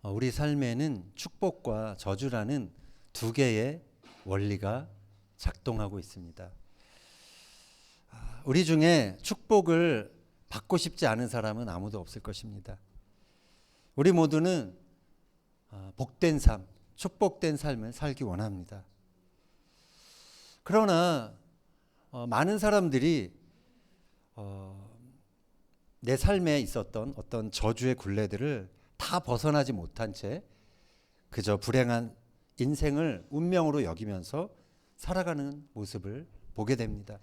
우리 삶에는 축복과 저주라는 두 개의 원리가 작동하고 있습니다. 우리 중에 축복을 받고 싶지 않은 사람은 아무도 없을 것입니다. 우리 모두는 복된 삶, 축복된 삶을 살기 원합니다. 그러나 많은 사람들이 내 삶에 있었던 어떤 저주의 굴레들을 다 벗어나지 못한 채 그저 불행한 인생을 운명으로 여기면서 살아가는 모습을 보게 됩니다.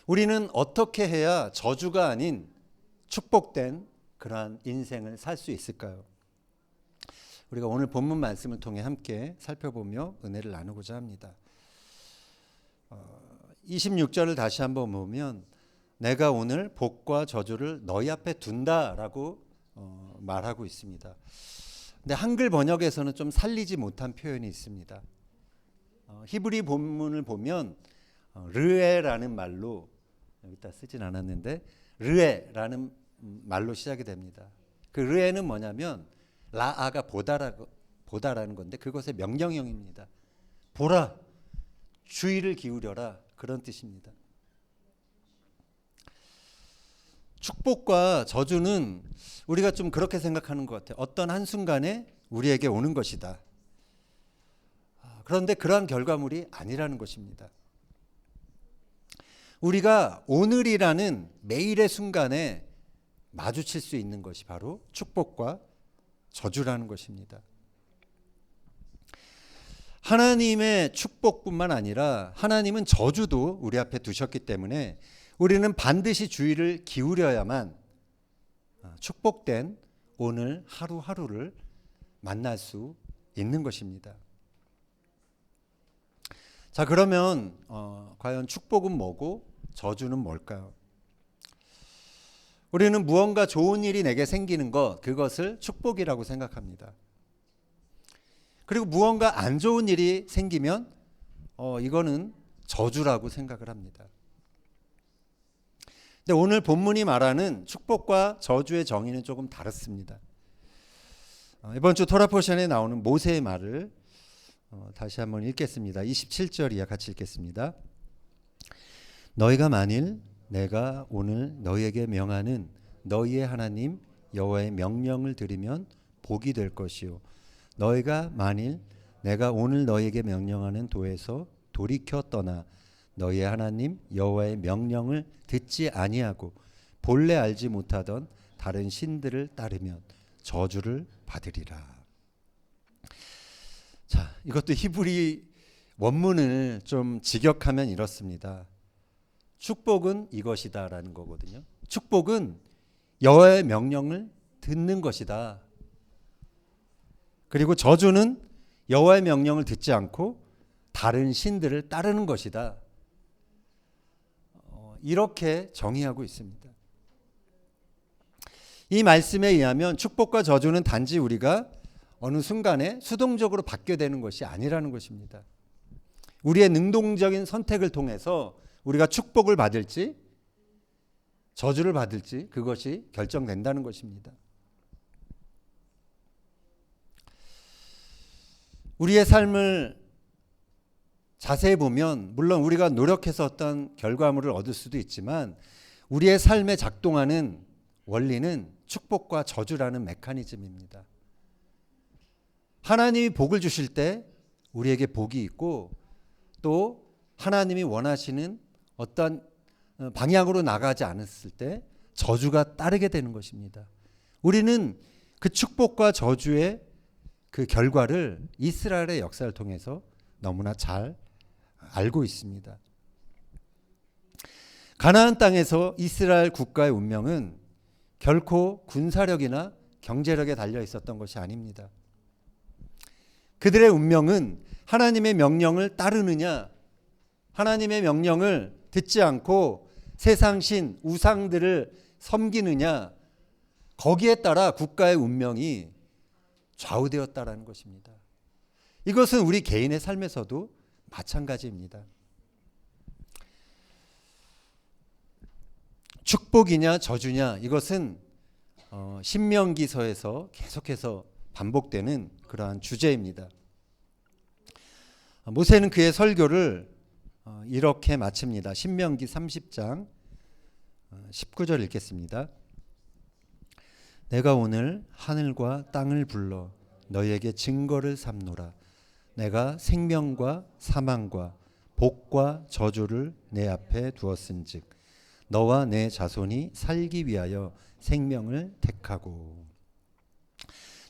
우리는 어떻게 해야 저주가 아닌 축복된 그러한 인생을 살 수 있을까요? 우리가 오늘 본문 말씀을 통해 함께 살펴보며 은혜를 나누고자 합니다. 26절을 다시 한번 보면 내가 오늘 복과 저주를 너희 앞에 둔다라고 말하고 있습니다. 근데 한글 번역에서는 좀 살리지 못한 표현이 있습니다. 히브리 본문을 보면 르에라는 말로, 여기다 쓰진 않았는데 르에라는 말로 시작이 됩니다. 그 르에는 뭐냐면 라아가 보다라는 건데 그것의 명령형입니다. 보라, 주의를 기울여라, 그런 뜻입니다. 축복과 저주는 우리가 좀 그렇게 생각하는 것 같아요. 어떤 한순간에 우리에게 오는 것이다. 그런데 그러한 결과물이 아니라는 것입니다. 우리가 오늘이라는 매일의 순간에 마주칠 수 있는 것이 바로 축복과 저주라는 것입니다. 하나님의 축복뿐만 아니라 하나님은 저주도 우리 앞에 두셨기 때문에 우리는 반드시 주의를 기울여야만 축복된 오늘 하루하루를 만날 수 있는 것입니다. 자, 그러면 과연 축복은 뭐고 저주는 뭘까요? 우리는 무언가 좋은 일이 내게 생기는 것, 그것을 축복이라고 생각합니다. 그리고 무언가 안 좋은 일이 생기면 이거는 저주라고 생각을 합니다. 근데 오늘 본문이 말하는 축복과 저주의 정의는 조금 다릅니다. 이번 주 토라 포션에 나오는 모세의 말을 다시 한번 읽겠습니다. 27절 이하 같이 읽겠습니다. 너희가 만일 내가 오늘 너희에게 명하는 너희의 하나님 여호와의 명령을 들으면 복이 될 것이요 너희가 만일 내가 오늘 너희에게 명령하는 도에서 돌이켜 떠나 너희의 하나님 여호와의 명령을 듣지 아니하고 본래 알지 못하던 다른 신들을 따르면 저주를 받으리라. 자, 이것도 히브리 원문을 좀 직역하면 이렇습니다. 축복은 이것이다라는 거거든요. 축복은 여호와의 명령을 듣는 것이다. 그리고 저주는 여호와의 명령을 듣지 않고 다른 신들을 따르는 것이다. 이렇게 정의하고 있습니다. 이 말씀에 의하면 축복과 저주는 단지 우리가 어느 순간에 수동적으로 받게 되는 것이 아니라는 것입니다. 우리의 능동적인 선택을 통해서 우리가 축복을 받을지 저주를 받을지 그것이 결정된다는 것입니다. 우리의 삶을 자세히 보면 물론 우리가 노력해서 어떤 결과물을 얻을 수도 있지만 우리의 삶에 작동하는 원리는 축복과 저주라는 메커니즘입니다. 하나님이 복을 주실 때 우리에게 복이 있고 또 하나님이 원하시는 어떤 방향으로 나가지 않았을 때 저주가 따르게 되는 것입니다. 우리는 그 축복과 저주의 그 결과를 이스라엘의 역사를 통해서 너무나 잘 알고 있습니다. 가나안 땅에서 이스라엘 국가의 운명은 결코 군사력이나 경제력에 달려 있었던 것이 아닙니다. 그들의 운명은 하나님의 명령을 따르느냐, 하나님의 명령을 듣지 않고 세상신, 우상들을 섬기느냐, 거기에 따라 국가의 운명이 좌우되었다라는 것입니다. 이것은 우리 개인의 삶에서도 마찬가지입니다. 축복이냐 저주냐 이것은 신명기서에서 계속해서 반복되는 그러한 주제입니다. 모세는 그의 설교를 이렇게 마칩니다. 신명기 30장 19절 읽겠습니다. 내가 오늘 하늘과 땅을 불러 너희에게 증거를 삼노라. 내가 생명과 사망과 복과 저주를 내 앞에 두었은즉 너와 내 자손이 살기 위하여 생명을 택하고.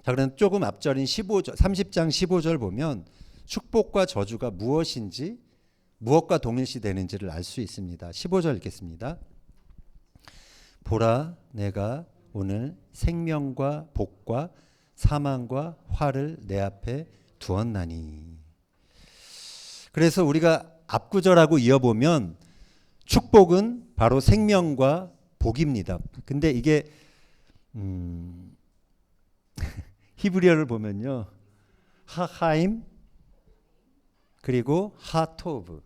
자, 그럼 조금 앞절인 15절, 30장 15절 보면 축복과 저주가 무엇인지, 무엇과 동일시 되는지를 알 수 있습니다. 15절 읽겠습니다. 보라, 내가 오늘 생명과 복과 사망과 화를 내 앞에 두었나니. 그래서 우리가 앞구절하고 이어보면 축복은 바로 생명과 복입니다. 근데 이게 히브리어를 보면요, 하하임 그리고 하토브.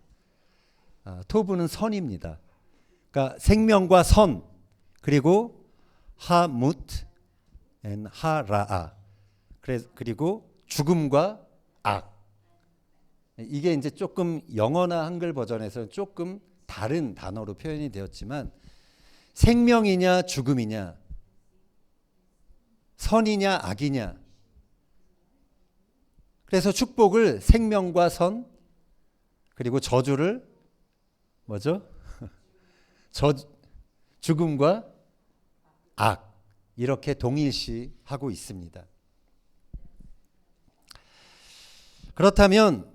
토브는 선입니다. 그러니까 생명과 선, 그리고 하무트 앤 하라아, 그리고 죽음과 악. 이게 이제 조금 영어나 한글 버전에서는 조금 다른 단어로 표현이 되었지만, 생명이냐 죽음이냐, 선이냐 악이냐. 그래서 축복을 생명과 선, 그리고 저주를 뭐죠? 죽음과 악, 이렇게 동일시하고 있습니다. 그렇다면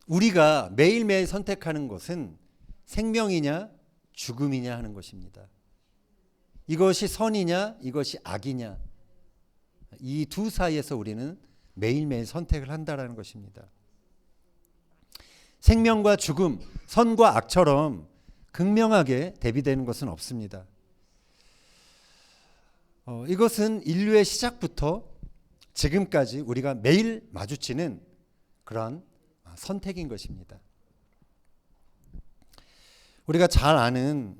우리가 매일매일 선택하는 것은 생명이냐 죽음이냐 하는 것입니다. 이것이 선이냐 이것이 악이냐, 이 두 사이에서 우리는 매일매일 선택을 한다는 것입니다. 생명과 죽음, 선과 악처럼 극명하게 대비되는 것은 없습니다. 이것은 인류의 시작부터 지금까지 우리가 매일 마주치는 그러한 선택인 것입니다. 우리가 잘 아는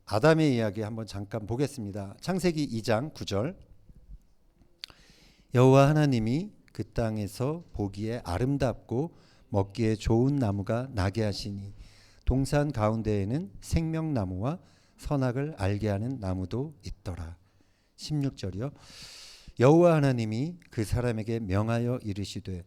아담의 이야기 한번 잠깐 보겠습니다. 창세기 2장 9절. 여호와 하나님이 그 땅에서 보기에 아름답고 먹기에 좋은 나무가 나게 하시니 동산 가운데에는 생명나무와 선악을 알게 하는 나무도 있더라. 16절이요. 여호와 하나님이 그 사람에게 명하여 이르시되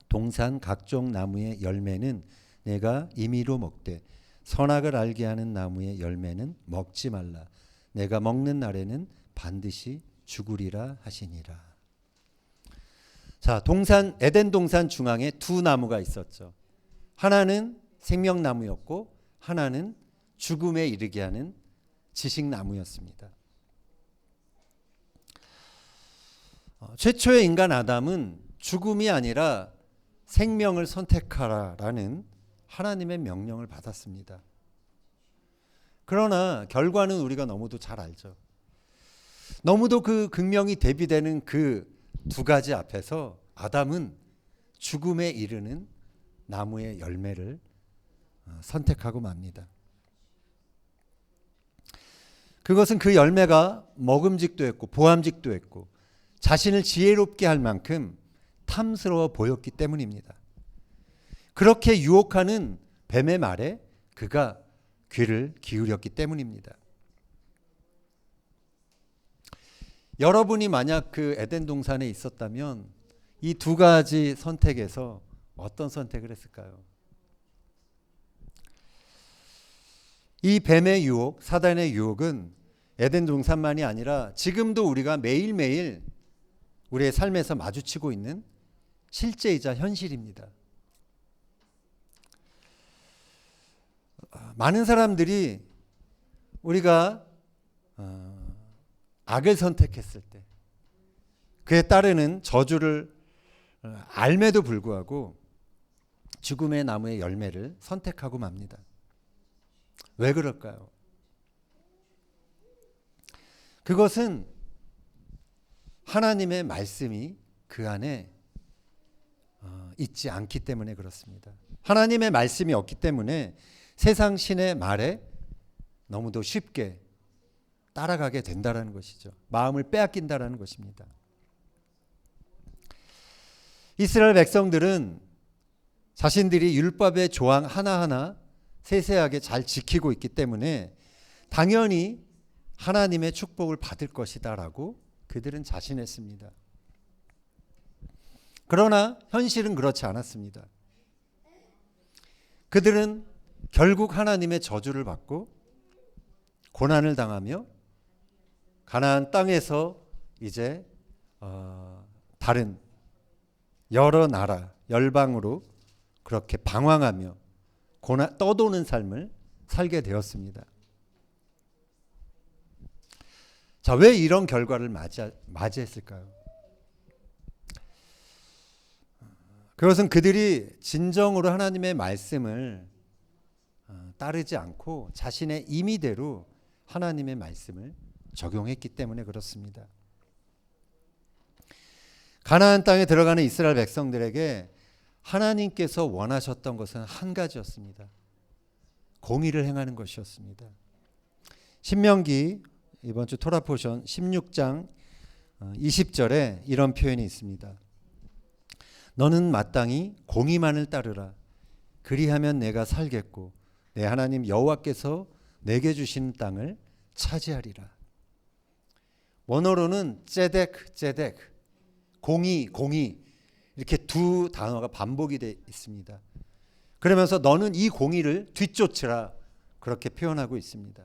동산 각종 나무의 열매는 내가 임의로 먹되 선악을 알게 하는 나무의 열매는 먹지 말라. 내가 먹는 날에는 반드시 죽으리라 하시니라. 자, 에덴 동산 중앙에 두 나무가 있었죠. 하나는 생명나무였고 하나는 죽음에 이르게 하는 지식나무였습니다. 최초의 인간 아담은 죽음이 아니라 생명을 선택하라라는 하나님의 명령을 받았습니다. 그러나 결과는 우리가 너무도 잘 알죠. 너무도 그 극명히 대비되는 그 두 가지 앞에서 아담은 죽음에 이르는 나무의 열매를 선택하고 맙니다. 그것은 그 열매가 먹음직도 했고 보암직도 했고 자신을 지혜롭게 할 만큼 탐스러워 보였기 때문입니다. 그렇게 유혹하는 뱀의 말에 그가 귀를 기울였기 때문입니다. 여러분이 만약 그 에덴 동산에 있었다면 이 두 가지 선택에서 어떤 선택을 했을까요? 이 뱀의 유혹, 사단의 유혹은 에덴 동산만이 아니라 지금도 우리가 매일매일 우리의 삶에서 마주치고 있는 실제이자 현실입니다. 많은 사람들이 우리가 악을 선택했을 때 그에 따르는 저주를 알매도 불구하고 죽음의 나무의 열매를 선택하고 맙니다. 왜 그럴까요? 그것은 하나님의 말씀이 그 안에 있지 않기 때문에 그렇습니다. 하나님의 말씀이 없기 때문에 세상 신의 말에 너무도 쉽게 따라가게 된다라는 것이죠. 마음을 빼앗긴다라는 것입니다. 이스라엘 백성들은 자신들이 율법의 조항 하나하나 세세하게 잘 지키고 있기 때문에 당연히 하나님의 축복을 받을 것이다라고 그들은 자신했습니다. 그러나 현실은 그렇지 않았습니다. 그들은 결국 하나님의 저주를 받고 고난을 당하며 가나안 땅에서 이제 다른 여러 나라 열방으로 그렇게 방황하며 떠도는 삶을 살게 되었습니다. 자, 왜 이런 결과를 맞이했을까요? 그것은 그들이 진정으로 하나님의 말씀을 따르지 않고 자신의 임의대로 하나님의 말씀을 적용했기 때문에 그렇습니다. 가나안 땅에 들어가는 이스라엘 백성들에게 하나님께서 원하셨던 것은 한 가지였습니다. 공의를 행하는 것이었습니다. 신명기 이번 주 토라 포션 16장 20절에 이런 표현이 있습니다. 너는 마땅히 공의만을 따르라. 그리하면 내가 살겠고 내 하나님 여호와께서 내게 주신 땅을 차지하리라. 원어로는 ጼ덱, 공의, 이렇게 두 단어가 반복이 되어 있습니다. 그러면서 너는 이 공의를 뒤쫓으라, 그렇게 표현하고 있습니다.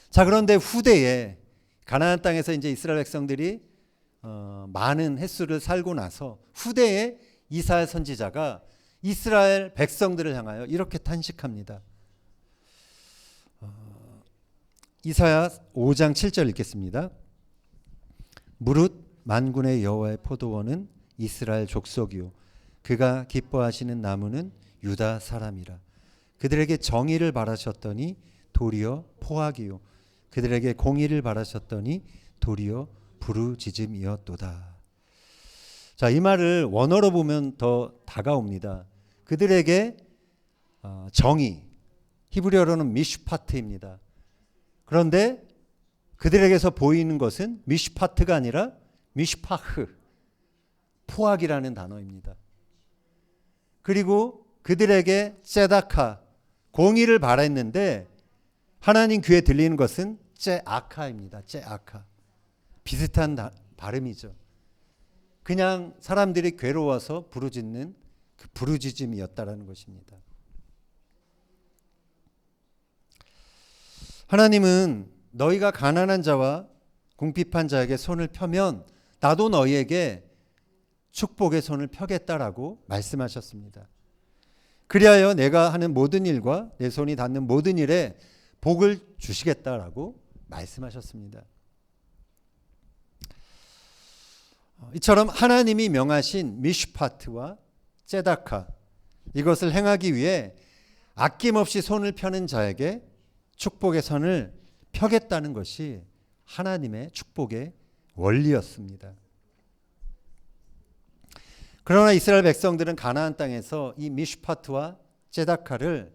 자, 그런데 후대에 가나안 땅에서 이제 이스라엘 백성들이 많은 횟수를 살고 나서 후대에 이사야 선지자가 이스라엘 백성들을 향하여 이렇게 탄식합니다. 이사야 5장 7절 읽겠습니다. 무릇 만군의 여호와의 포도원은 이스라엘 족속이요 그가 기뻐하시는 나무는 유다 사람이라. 그들에게 정의를 바라셨더니 도리어 포악이요 그들에게 공의를 바라셨더니 도리어 부르짖음이었도다. 자, 이 말을 원어로 보면 더 다가옵니다. 그들에게 정의, 히브리어로는 미슈파트입니다. 그런데 그들에게서 보이는 것은 미슈파트가 아니라 미슈파흐, 포악이라는 단어입니다. 그리고 그들에게 ጼ다카, 공의를 바랬는데 하나님 귀에 들리는 것은 ጼ아카입니다. ጼ아카. 비슷한 발음이죠. 그냥 사람들이 괴로워서 부르짖는 그 부르짖음이었다라는 것입니다. 하나님은 너희가 가난한 자와 궁핍한 자에게 손을 펴면 나도 너희에게 축복의 손을 펴겠다라고 말씀하셨습니다. 그리하여 내가 하는 모든 일과 내 손이 닿는 모든 일에 복을 주시겠다라고 말씀하셨습니다. 이처럼 하나님이 명하신 미슈파트와 ጼ다카, 이것을 행하기 위해 아낌없이 손을 펴는 자에게 축복의 선을 펴겠다는 것이 하나님의 축복의 원리였습니다. 그러나 이스라엘 백성들은 가나안 땅에서 이 미슈파트와 ጼ다카를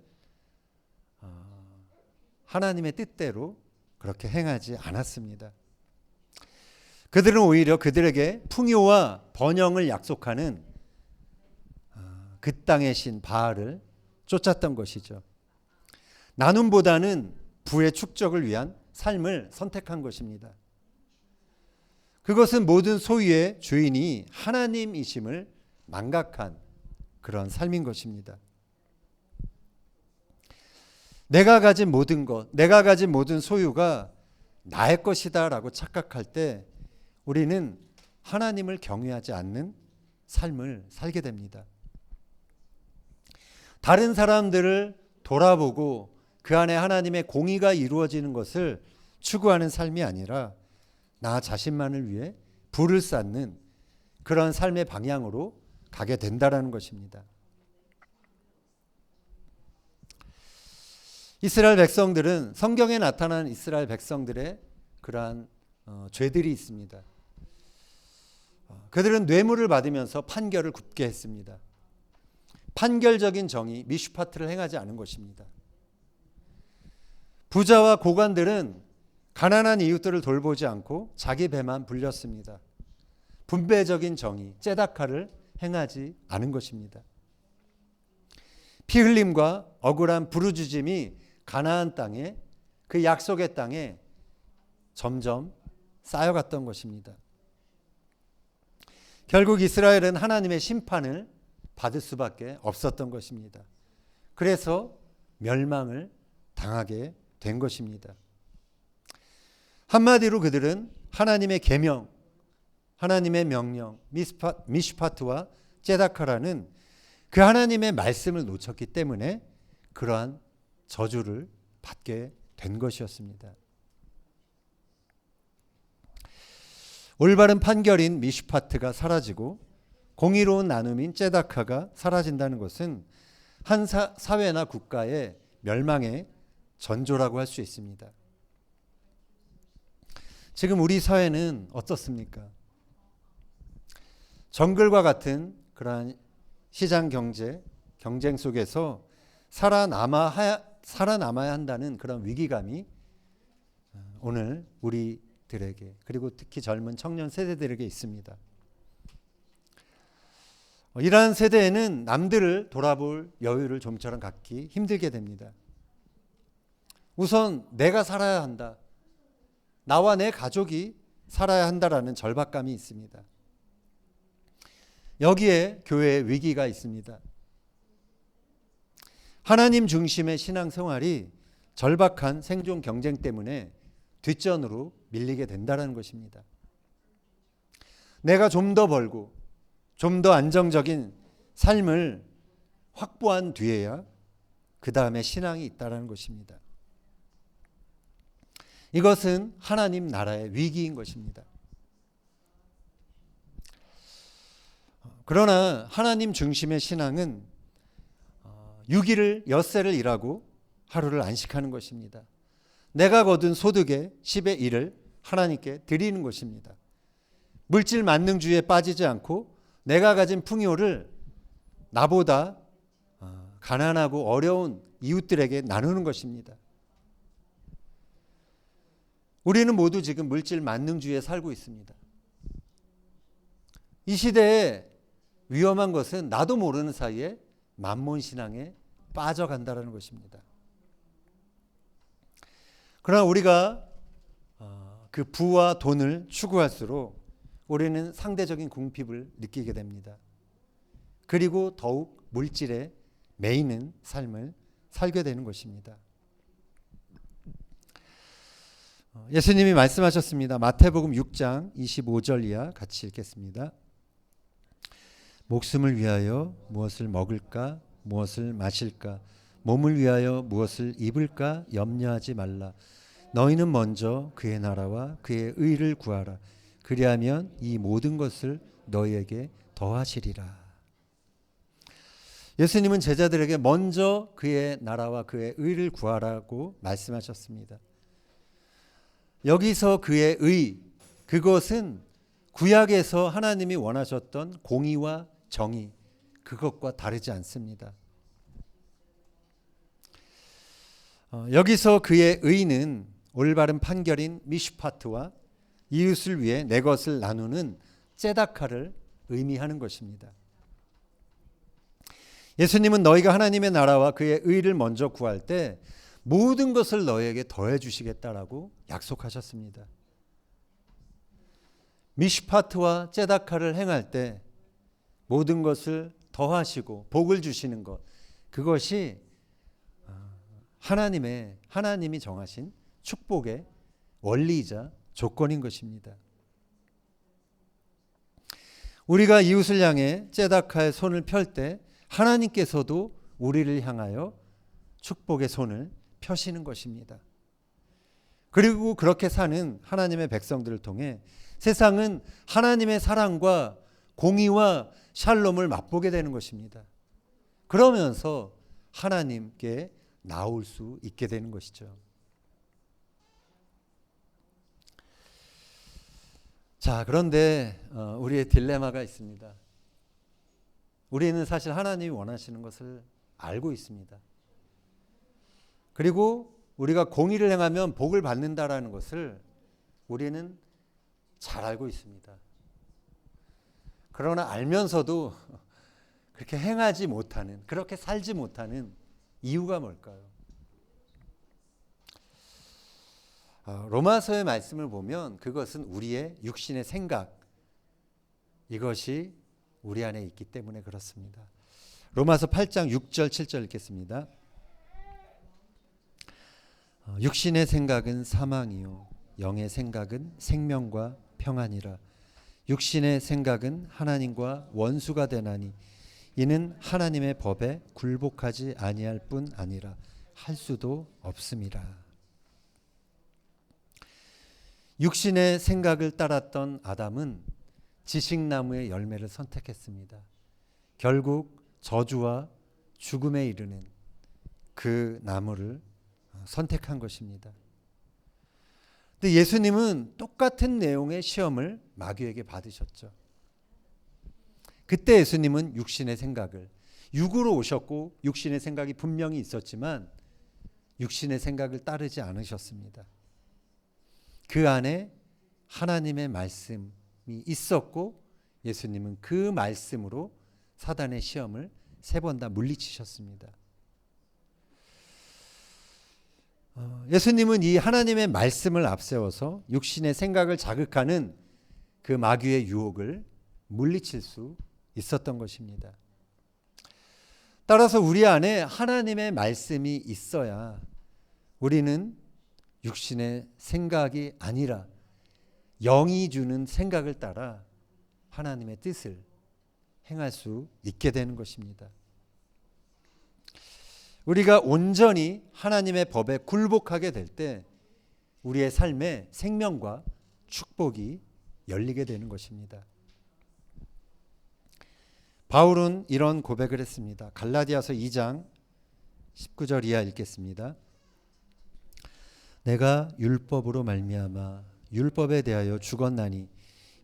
하나님의 뜻대로 그렇게 행하지 않았습니다. 그들은 오히려 그들에게 풍요와 번영을 약속하는 그 땅의 신 바알을 쫓았던 것이죠. 나눔보다는 부의 축적을 위한 삶을 선택한 것입니다. 그것은 모든 소유의 주인이 하나님이심을 망각한 그런 삶인 것입니다. 내가 가진 모든 것, 내가 가진 모든 소유가 나의 것이다 라고 착각할 때 우리는 하나님을 경외하지 않는 삶을 살게 됩니다. 다른 사람들을 돌아보고 그 안에 하나님의 공의가 이루어지는 것을 추구하는 삶이 아니라 나 자신만을 위해 부를 쌓는 그런 삶의 방향으로 가게 된다라는 것입니다. 이스라엘 백성들은 성경에 나타난 이스라엘 백성들의 그러한 죄들이 있습니다. 그들은 뇌물을 받으면서 판결을 굽게 했습니다. 판결적인 정의, 미슈파트를 행하지 않은 것입니다. 부자와 고관들은 가난한 이웃들을 돌보지 않고 자기 배만 불렸습니다. 분배적인 정의, 째다카를 행하지 않은 것입니다. 피 흘림과 억울한 부르짖음이 가나안 땅에, 그 약속의 땅에 점점 쌓여갔던 것입니다. 결국 이스라엘은 하나님의 심판을 받을 수밖에 없었던 것입니다. 그래서 멸망을 당하게 된 것입니다. 한마디로 그들은 하나님의 계명, 하나님의 명령, 미슈파트와 째다카라는 그 하나님의 말씀을 놓쳤기 때문에 그러한 저주를 받게 된 것이었습니다. 올바른 판결인 미슈파트가 사라지고 공의로운 나눔인 째다카가 사라진다는 것은 한 사회나 국가의 멸망의 전조라고 할 수 있습니다. 지금 우리 사회는 어떻습니까? 정글과 같은 그러한 시장 경쟁 속에서 살아남아야 한다는 그런 위기감이 오늘 우리들에게, 그리고 특히 젊은 청년 세대들에게 있습니다. 이러한 세대에는 남들을 돌아볼 여유를 좀처럼 갖기 힘들게 됩니다. 우선 내가 살아야 한다. 나와 내 가족이 살아야 한다라는 절박감이 있습니다. 여기에 교회의 위기가 있습니다. 하나님 중심의 신앙생활이 절박한 생존 경쟁 때문에 뒷전으로 밀리게 된다는 것입니다. 내가 좀 더 벌고 좀 더 안정적인 삶을 확보한 뒤에야 그 다음에 신앙이 있다는 것입니다. 이것은 하나님 나라의 위기인 것입니다. 그러나 하나님 중심의 신앙은 6일을 엿새를 일하고 하루를 안식하는 것입니다. 내가 거둔 소득의 10의 1을 하나님께 드리는 것입니다. 물질 만능주의에 빠지지 않고 내가 가진 풍요를 나보다 가난하고 어려운 이웃들에게 나누는 것입니다. 우리는 모두 지금 물질 만능주의에 살고 있습니다. 이 시대에 위험한 것은 나도 모르는 사이에 만몬신앙에 빠져간다는 것입니다. 그러나 우리가 그 부와 돈을 추구할수록 우리는 상대적인 궁핍을 느끼게 됩니다. 그리고 더욱 물질에 매이는 삶을 살게 되는 것입니다. 예수님이 말씀하셨습니다. 마태복음 6장 25절 이하 같이 읽겠습니다. 목숨을 위하여 무엇을 먹을까, 무엇을 마실까, 몸을 위하여 무엇을 입을까 염려하지 말라. 너희는 먼저 그의 나라와 그의 의를 구하라. 그리하면 이 모든 것을 너희에게 더하시리라. 예수님은 제자들에게 먼저 그의 나라와 그의 의를 구하라고 말씀하셨습니다. 여기서 그의 의, 그것은 구약에서 하나님이 원하셨던 공의와 정의, 그것과 다르지 않습니다. 여기서 그의 의는 올바른 판결인 미슈파트와 이웃을 위해 내 것을 나누는 째다카를 의미하는 것입니다. 예수님은 너희가 하나님의 나라와 그의 의를 먼저 구할 때 모든 것을 너희에게 더해 주시겠다라고 약속하셨습니다. 미슈파트와 째다카를 행할 때 모든 것을 더하시고 복을 주시는 것, 그것이 하나님이 정하신 축복의 원리이자 조건인 것입니다. 우리가 이웃을 향해 째다카의 손을 펼 때 하나님께서도 우리를 향하여 축복의 손을 펴시는 것입니다. 그리고 그렇게 사는 하나님의 백성들을 통해 세상은 하나님의 사랑과 공의와 샬롬을 맛보게 되는 것입니다. 그러면서 하나님께 나올 수 있게 되는 것이죠. 자, 그런데 우리의 딜레마가 있습니다. 우리는 사실 하나님이 원하시는 것을 알고 있습니다. 그리고 우리가 공의를 행하면 복을 받는다라는 것을 우리는 잘 알고 있습니다. 그러나 알면서도 그렇게 행하지 못하는, 그렇게 살지 못하는 이유가 뭘까요? 로마서의 말씀을 보면 그것은 우리의 육신의 생각, 이것이 우리 안에 있기 때문에 그렇습니다. 로마서 8장 6절 7절 읽겠습니다. 육신의 생각은 사망이요 영의 생각은 생명과 평안이라. 육신의 생각은 하나님과 원수가 되나니 이는 하나님의 법에 굴복하지 아니할 뿐 아니라 할 수도 없음이라. 육신의 생각을 따랐던 아담은 지식나무의 열매를 선택했습니다. 결국 저주와 죽음에 이르는 그 나무를 선택한 것입니다. 근데 예수님은 똑같은 내용의 시험을 마귀에게 받으셨죠. 그때 예수님은 육신의 생각을, 육으로 오셨고 육신의 생각이 분명히 있었지만 육신의 생각을 따르지 않으셨습니다. 그 안에 하나님의 말씀이 있었고 예수님은 그 말씀으로 사단의 시험을 3번 다 물리치셨습니다. 예수님은 이 하나님의 말씀을 앞세워서 육신의 생각을 자극하는 그 마귀의 유혹을 물리칠 수 있었던 것입니다. 따라서 우리 안에 하나님의 말씀이 있어야 우리는 육신의 생각이 아니라 영이 주는 생각을 따라 하나님의 뜻을 행할 수 있게 되는 것입니다. 우리가 온전히 하나님의 법에 굴복하게 될 때 우리의 삶에 생명과 축복이 열리게 되는 것입니다. 바울은 이런 고백을 했습니다. 갈라디아서 2장 19절 이하 읽겠습니다. 내가 율법으로 말미암아 율법에 대하여 죽었나니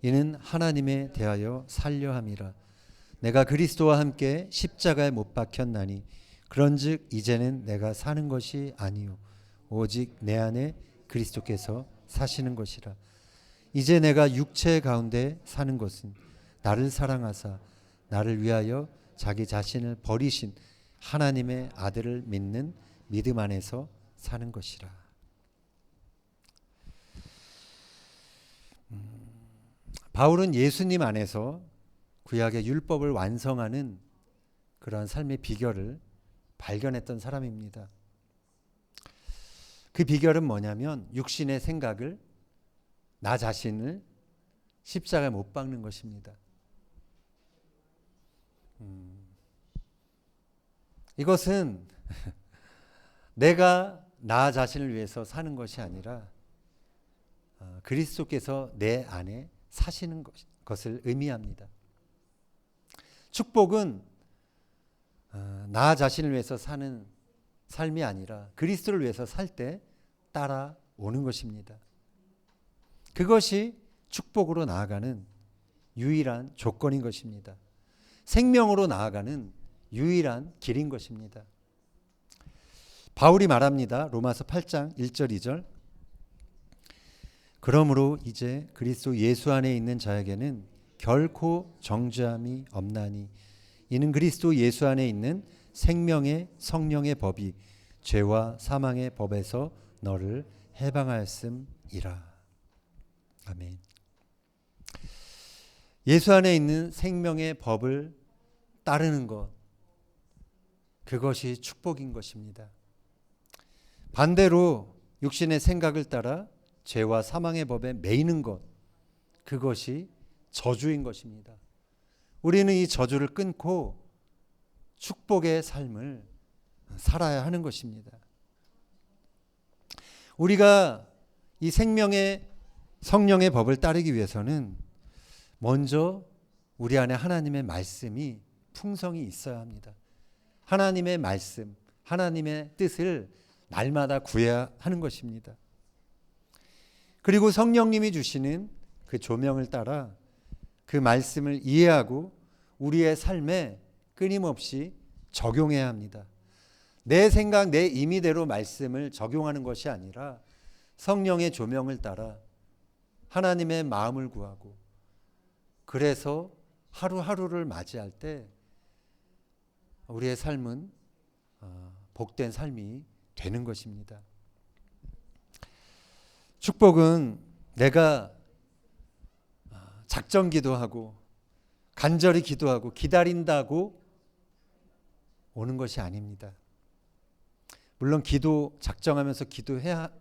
이는 하나님에 대하여 살려 함이라. 내가 그리스도와 함께 십자가에 못 박혔나니 그런즉 이제는 내가 사는 것이 아니요 오직 내 안에 그리스도께서 사시는 것이라. 이제 내가 육체 가운데 사는 것은 나를 사랑하사 나를 위하여 자기 자신을 버리신 하나님의 아들을 믿는 믿음 안에서 사는 것이라. 바울은 예수님 안에서 구약의 율법을 완성하는 그러한 삶의 비결을 발견했던 사람입니다. 그 비결은 뭐냐면 육신의 생각을, 나 자신을 십자가에 못 박는 것입니다. 이것은 내가 나 자신을 위해서 사는 것이 아니라 그리스도께서 내 안에 사시는 것을 의미합니다. 축복은 나 자신을 위해서 사는 삶이 아니라 그리스도를 위해서 살 때 따라오는 것입니다. 그것이 축복으로 나아가는 유일한 조건인 것입니다. 생명으로 나아가는 유일한 길인 것입니다. 바울이 말합니다. 로마서 8장 1절 2절. 그러므로 이제 그리스도 예수 안에 있는 자에게는 결코 정죄함이 없나니 이는 그리스도 예수 안에 있는 생명의 성령의 법이 죄와 사망의 법에서 너를 해방하였음이라. 아멘. 예수 안에 있는 생명의 법을 따르는 것, 그것이 축복인 것입니다. 반대로 육신의 생각을 따라 죄와 사망의 법에 매이는 것, 그것이 저주인 것입니다. 우리는 이 저주를 끊고 축복의 삶을 살아야 하는 것입니다. 우리가 이 생명의 성령의 법을 따르기 위해서는 먼저 우리 안에 하나님의 말씀이 풍성히 있어야 합니다. 하나님의 말씀, 하나님의 뜻을 날마다 구해야 하는 것입니다. 그리고 성령님이 주시는 그 조명을 따라 그 말씀을 이해하고 우리의 삶에 끊임없이 적용해야 합니다. 내 생각, 내 임의대로 말씀을 적용하는 것이 아니라 성령의 조명을 따라 하나님의 마음을 구하고, 그래서 하루하루를 맞이할 때 우리의 삶은 복된 삶이 되는 것입니다. 축복은 내가 작정 기도하고 간절히 기도하고 기다린다고 오는 것이 아닙니다. 물론 기도 작정하면서 기도해야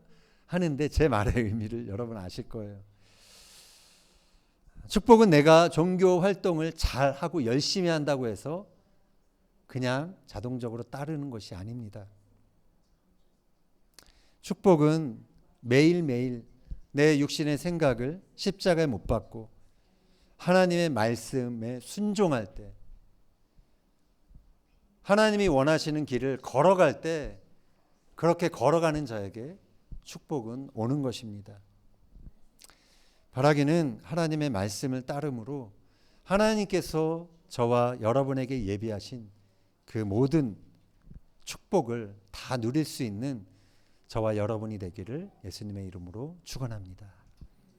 하는데 제 말의 의미를 여러분 아실 거예요. 축복은 내가 종교 활동을 잘 하고 열심히 한다고 해서 그냥 자동적으로 따르는 것이 아닙니다. 축복은 매일매일 내 육신의 생각을 십자가에 못 박고 하나님의 말씀에 순종할 때, 하나님이 원하시는 길을 걸어갈 때, 그렇게 걸어가는 자에게 축복은 오는 것입니다. 바라기는 하나님의 말씀을 따름으로 하나님께서 저와 여러분에게 예비하신 그 모든 축복을 다 누릴 수 있는 저와 여러분이 되기를 예수님의 이름으로 축원합니다.